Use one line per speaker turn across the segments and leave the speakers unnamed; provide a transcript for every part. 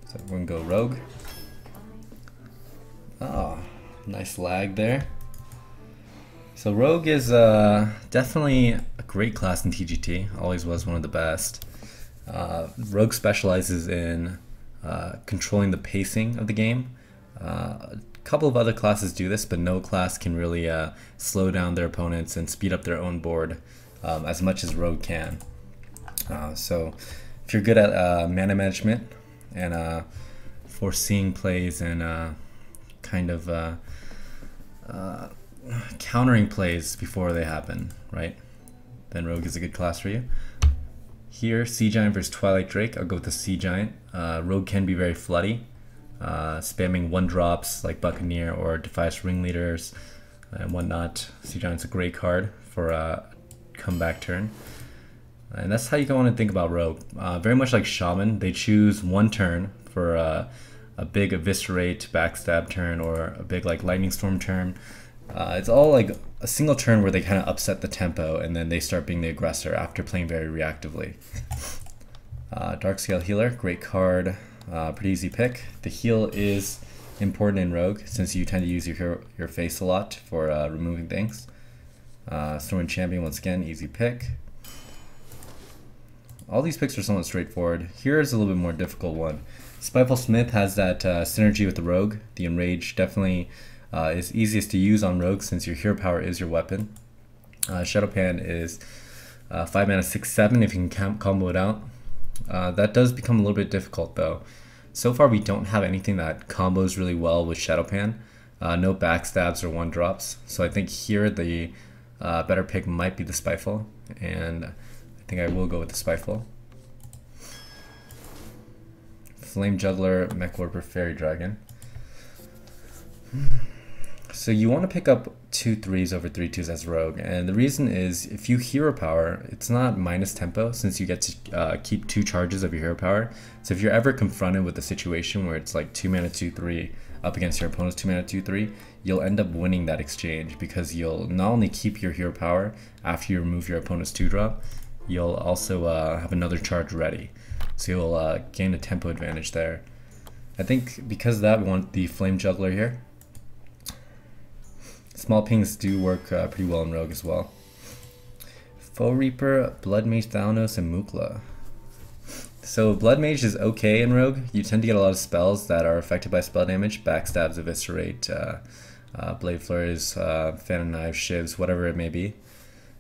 So we're gonna go Rogue. Oh, nice lag there. So Rogue is definitely a great class in TGT, always was one of the best. Rogue specializes in controlling the pacing of the game. A couple of other classes do this, but no class can really slow down their opponents and speed up their own board as much as Rogue can. So if you're good at mana management and foreseeing plays and kind of countering plays before they happen, right? Then Rogue is a good class for you. Here, Sea Giant versus Twilight Drake. I'll go with the Sea Giant. Rogue can be very floody, spamming 1-drops like Buccaneer or Defias Ringleaders and whatnot. Sea Giant's a great card for a comeback turn. And that's how you want to think about Rogue. Very much like Shaman, they choose one turn for a big Eviscerate, Backstab turn, or a big like Lightning Storm turn. It's all like a single turn where they kind of upset the tempo and then they start being the aggressor after playing very reactively. Darkscale Healer, great card, pretty easy pick. The heal is important in Rogue since you tend to use your face a lot for removing things. Storm Champion, once again, easy pick. All these picks are somewhat straightforward. Here's a little bit more difficult one. Spiteful Smith has that synergy with the Rogue. The Enrage definitely is easiest to use on Rogue since your hero power is your weapon. Shadowpan is 5 mana 6/7 if you can combo it out. That does become a little bit difficult though. So far we don't have anything that combos really well with Shadowpan. No backstabs or 1-drops. So I think here the better pick might be the Spiteful, and I think I will go with the Spiteful. Flame Juggler, Mech Warper, Fairy Dragon. So you want to pick up 2 3s over 3 2s as Rogue, and the reason is if you hero power, it's not minus tempo since you get to keep 2 charges of your hero power. So if you're ever confronted with a situation where it's like 2 mana 2 3 up against your opponent's 2 mana 2 3, you'll end up winning that exchange because you'll not only keep your hero power after you remove your opponent's 2-drop, you'll also have another charge ready. So you'll gain a tempo advantage there. I think because of that, we want the Flame Juggler here. Small pings do work pretty well in Rogue as well. Foe Reaper, Blood Mage Thalnos, and Mukla. So Blood Mage is okay in Rogue. You tend to get a lot of spells that are affected by spell damage. Backstabs, Eviscerate, Blade Flurries, Fan of Knives, Shivs, whatever it may be.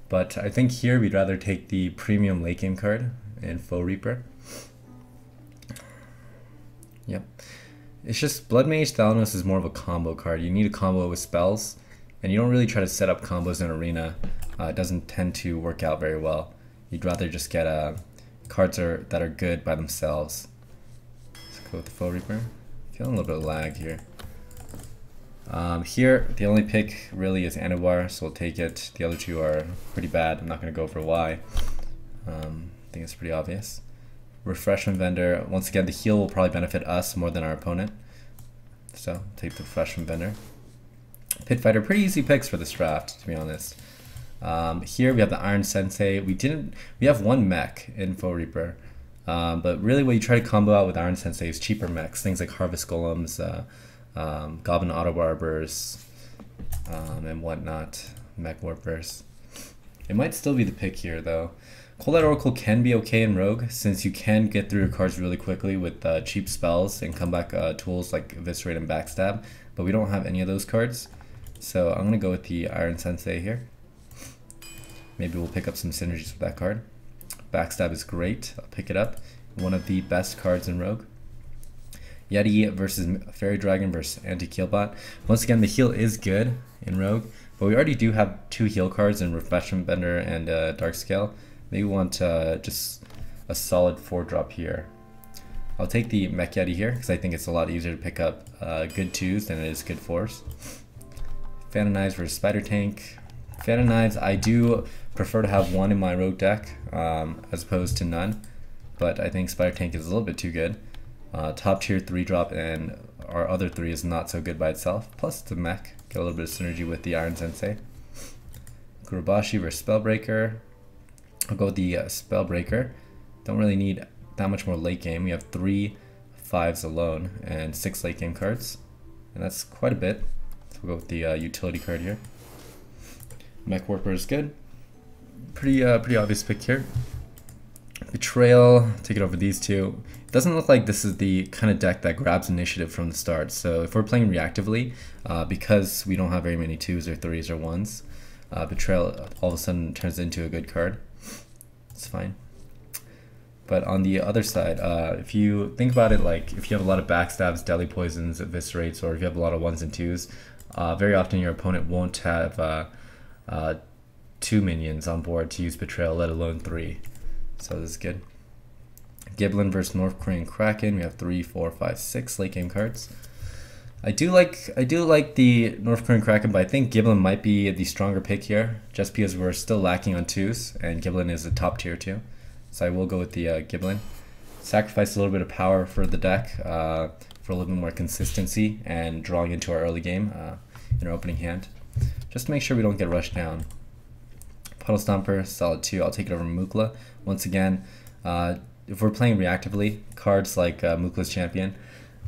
But I think here we'd rather take the premium late game card in Foe Reaper. Yep. It's just Blood Mage Thalnos is more of a combo card. You need a combo with spells, and you don't really try to set up combos in Arena. It doesn't tend to work out very well. You'd rather just get cards that are good by themselves. Let's go with the Foe Reaper. Feeling a little bit of lag here. Here, the only pick really is Antiwar, so we'll take it. The other two are pretty bad. I'm not going to go for why. I think it's pretty obvious. Refreshment Vendor. Once again, the heal will probably benefit us more than our opponent. So, take the Refreshment Vendor. Pit Fighter, pretty easy picks for this draft, to be honest. Here we have the Iron Sensei. We have 1 mech in Foe Reaper. But really what you try to combo out with Iron Sensei is cheaper mechs. Things like Harvest Golems, Goblin Auto Barbers, and whatnot. Mech Warpers. It might still be the pick here though. Cold Oracle can be okay in Rogue since you can get through your cards really quickly with cheap spells and comeback tools like Eviscerate and Backstab, but we don't have any of those cards. So I'm going to go with the Iron Sensei here. Maybe we'll pick up some synergies with that card. Backstab is great. I'll pick it up. One of the best cards in Rogue. Yeti versus Fairy Dragon versus Anti-Keelbot. Once again, the heal is good in Rogue, but we already do have 2 heal cards in Refreshment Bender and Darkscale. Maybe we want just a solid 4-drop here. I'll take the Mech Yeti here because I think it's a lot easier to pick up good 2s than it is good 4s. Fan of Knives versus Spider Tank. Fan of Knives, I do prefer to have 1 in my Rogue deck as opposed to none, but I think Spider Tank is a little bit too good. Top tier 3-drop and our other 3 is not so good by itself. Plus the mech, get a little bit of synergy with the Iron Sensei. Kurobashi versus Spellbreaker. I'll go with the Spellbreaker. Don't really need that much more late game. We have 3 5s alone and 6 late game cards, and that's quite a bit. So we'll go with the utility card here. Mech Warper is good. Pretty obvious pick here. Betrayal, take it over these two. It doesn't look like this is the kind of deck that grabs initiative from the start. So if we're playing reactively, because we don't have very many 2s or 3s or 1s, Betrayal all of a sudden turns into a good card. It's fine. But on the other side, if you think about it, like if you have a lot of backstabs, deadly poisons, eviscerates, or if you have a lot of 1s and 2s, very often your opponent won't have 2 minions on board to use Betrayal, let alone 3. So this is good. Giblin versus North Korean Kraken. We have 3, 4, 5, 6 late game cards. I do like the North Korean Kraken, but I think Giblin might be the stronger pick here, just because we're still lacking on 2s, and Giblin is a top tier 2. So I will go with the Giblin. Sacrifice a little bit of power for the deck for a little bit more consistency and drawing into our early game in our opening hand. Just to make sure we don't get rushed down. Puddle Stomper, solid 2. I'll take it over Mukla. Once again, if we're playing reactively, cards like Mukla's Champion,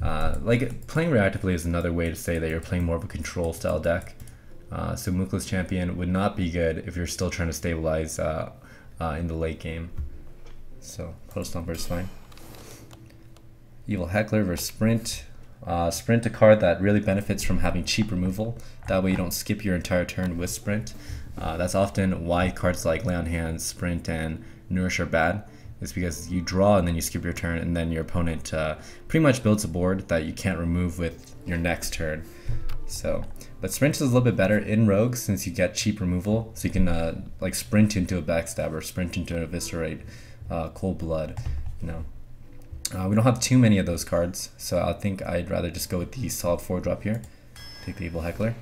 like playing reactively is another way to say that you're playing more of a control style deck. So Mukla's Champion would not be good if you're still trying to stabilize in the late game. So Puddle Stomper is fine. Evil Heckler versus Sprint. Sprint, a card that really benefits from having cheap removal. That way you don't skip your entire turn with Sprint. That's often why cards like Lay on Hands, Sprint, and Nourish are bad. It's because you draw and then you skip your turn, and then your opponent pretty much builds a board that you can't remove with your next turn. So, but Sprint is a little bit better in Rogue since you get cheap removal, so you can like sprint into a backstab or sprint into an eviscerate, cold blood, you know. We don't have too many of those cards, so I think I'd rather just go with the solid 4-drop here. Take the Evil Heckler.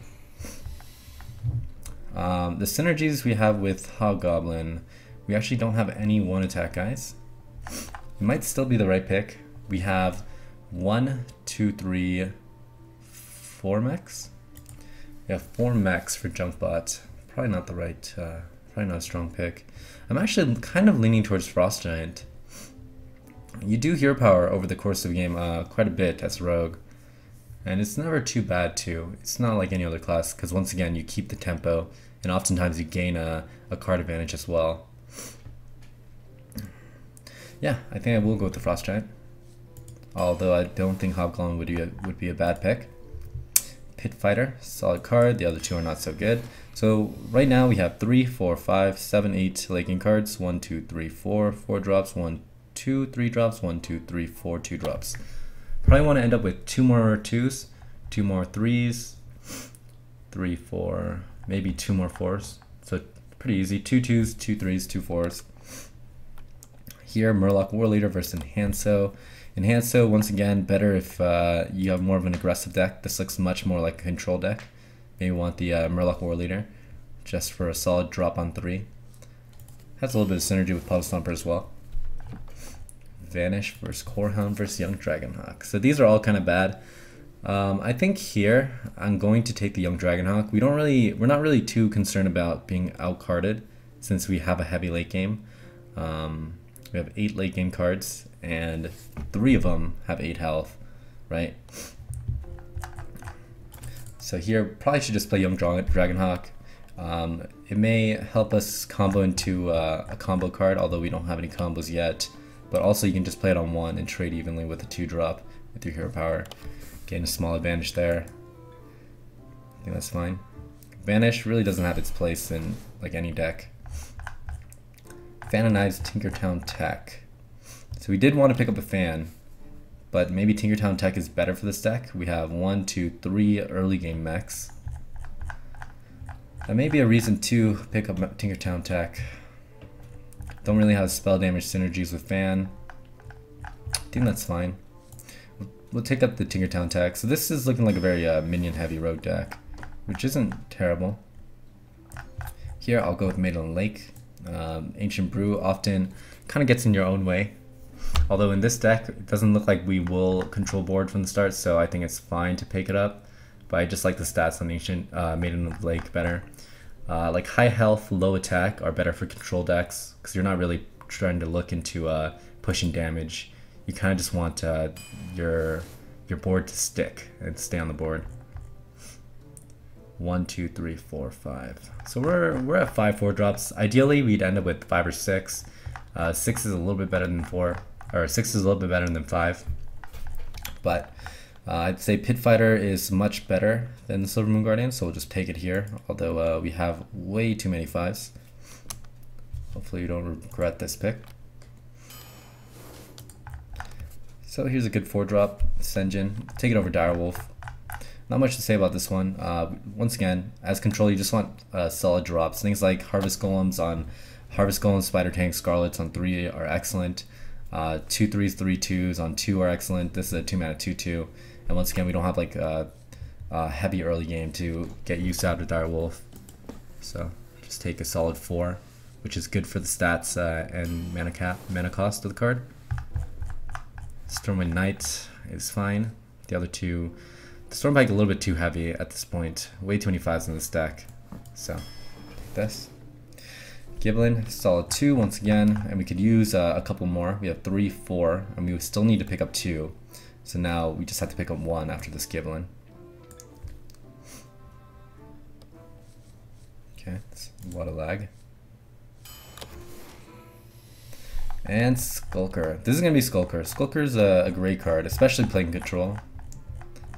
The synergies we have with Hobgoblin, we actually don't have any 1-attack guys. It might still be the right pick. We have 1, 2, 3, 4 mechs. We have 4 mechs for Junkbot. Probably not the right, probably not a strong pick. I'm actually kind of leaning towards Frost Giant. You do hero power over the course of the game quite a bit as Rogue, and it's never too bad too. It's not like any other class, because once again you keep the tempo, and oftentimes you gain a card advantage as well. Yeah, I think I will go with the Frost Giant, although I don't think Hobgoblin would be a bad pick. Pit Fighter, solid card. The other two are not so good. So right now we have 3, 4, 5, 7, 8 late game cards. 1, 2, 3, 4, 4 drops. 1, 2, 3 drops. 1, 2, 3, 4, 2 drops. Probably want to end up with 2 more 2s, 2 more 3s, 3, 4, maybe 2 more 4s. So pretty easy. 2 2s, 2 3s, 2 4s. Here, Murloc War Leader versus Enhanso. Enhanso, once again, better if you have more of an aggressive deck. This looks much more like a control deck. Maybe want the Murloc War Leader just for a solid drop on 3. Has a little bit of synergy with Puddle Stomper as well. Vanish versus Corehound versus Young Dragonhawk. So these are all kind of bad. I think here I'm going to take the Young Dragonhawk. We're not really too concerned about being outcarded since we have a heavy late game. We have 8 late game cards, and 3 of them have 8 health, right? So here, probably should just play Young Dragonhawk. It may help us combo into a combo card, although we don't have any combos yet. But also you can just play it on 1 and trade evenly with a 2-drop with your hero power. Gain a small advantage there. I think that's fine. Vanish really doesn't have its place in like any deck. Fan and Knives, Tinkertown Tech. So we did want to pick up a fan, but maybe Tinkertown Tech is better for this deck. We have 1, 2, 3 early game mechs. That may be a reason to pick up Tinkertown Tech. Don't really have spell damage synergies with fan. I think that's fine. We'll take up the Tinkertown Tech. So this is looking like a very minion heavy road deck, which isn't terrible. Here I'll go with Maiden Lake. Ancient Brew often kind of gets in your own way. Although in this deck, it doesn't look like we will control board from the start, so I think it's fine to pick it up. But I just like the stats on Ancient Maiden of the Lake better. Like high health, low attack are better for control decks because you're not really trying to look into pushing damage. you kind of just want your board to stick and stay on the board. 1, 2, 3, 4, 5. So we're at 5 4-drops. Ideally, we'd end up with 5 or 6. 6 is a little bit better than 4, or 6 is a little bit better than 5. But I'd say Pit Fighter is much better than the Silver Moon Guardian, so we'll just take it here. Although we have way too many 5s. Hopefully you don't regret this pick. So here's a good 4-drop, Senjin. Take it over Direwolf. Not much to say about this one. Once again, as control, you just want solid drops. Things like Harvest Golems, Spider Tank, Scarlets on 3 are excellent. 2 3s, 3 2s on 2 are excellent. This is a 2-mana 2/2. And once again, we don't have like a heavy early game to get used out of Direwolf. So just take a solid 4, which is good for the stats and mana cost of the card. Stormwind Knight is fine. The other two, the Stormpike a little bit too heavy at this point. Way too many 5s in this deck. So take this. Giblin, solid 2 once again, and we could use a couple more. We have 3, 4, and we still need to pick up 2. So now we just have to pick up 1 after this Giblin. Okay, that's a lot of lag. And Skulker. This is going to be Skulker. Skulker's a great card, especially playing control.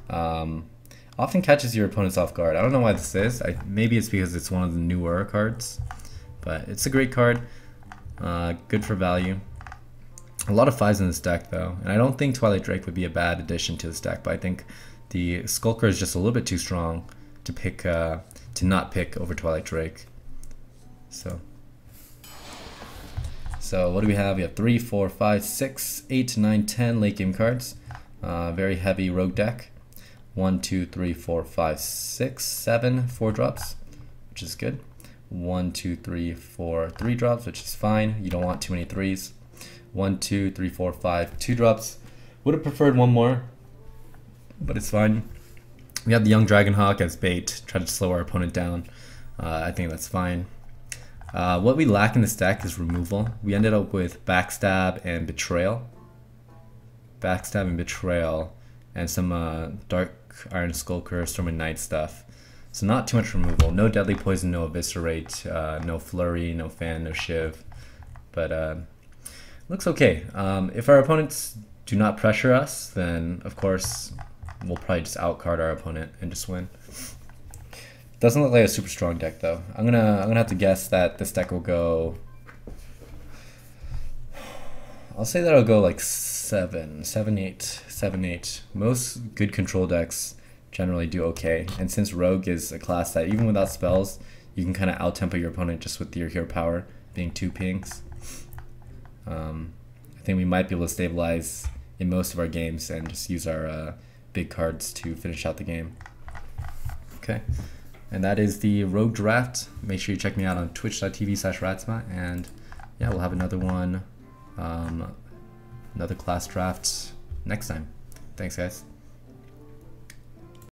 Often catches your opponents off guard. I don't know why this is. Maybe it's because it's one of the newer cards. But it's a great card. Good for value. A lot of 5s in this deck though. And I don't think Twilight Drake would be a bad addition to this deck. But I think the Skulker is just a little bit too strong to pick, to not pick over Twilight Drake. So what do we have? We have 3, 4, 5, 6, 8, 9, 10 late game cards. Very heavy rogue deck. 1, 2, 3, 4, 5, 6, 7 4-drops, which is good. 1, 2, 3, 4 3-drops, which is fine. You don't want too many 3s. 1, 2, 3, 4, 5 2-drops. Would have preferred one more, but it's fine. We have the Young Dragonhawk as bait. Try to slow our opponent down. I think that's fine. What we lack in this deck is removal. We ended up with Backstab and Betrayal. Backstab and Betrayal, and some Dark Iron Skulker, Stormwind Knight stuff. So not too much removal. No Deadly Poison, no Eviscerate, no Flurry, no Fan, no Shiv. But looks okay. If our opponents do not pressure us, then of course we'll probably just outcard our opponent and just win. Doesn't look like a super strong deck though. I'm gonna have to guess that this deck will go. I'll say that it'll go like 7, 8. Most good control decks generally do okay, and since Rogue is a class that even without spells, you can kind of out-tempo your opponent just with your hero power being 2 pings. I think we might be able to stabilize in most of our games and just use our big cards to finish out the game. Okay, and that is the Rogue draft. Make sure you check me out on twitch.tv/Ratsmah, and yeah, we'll have another one, another class draft next time. Thanks guys.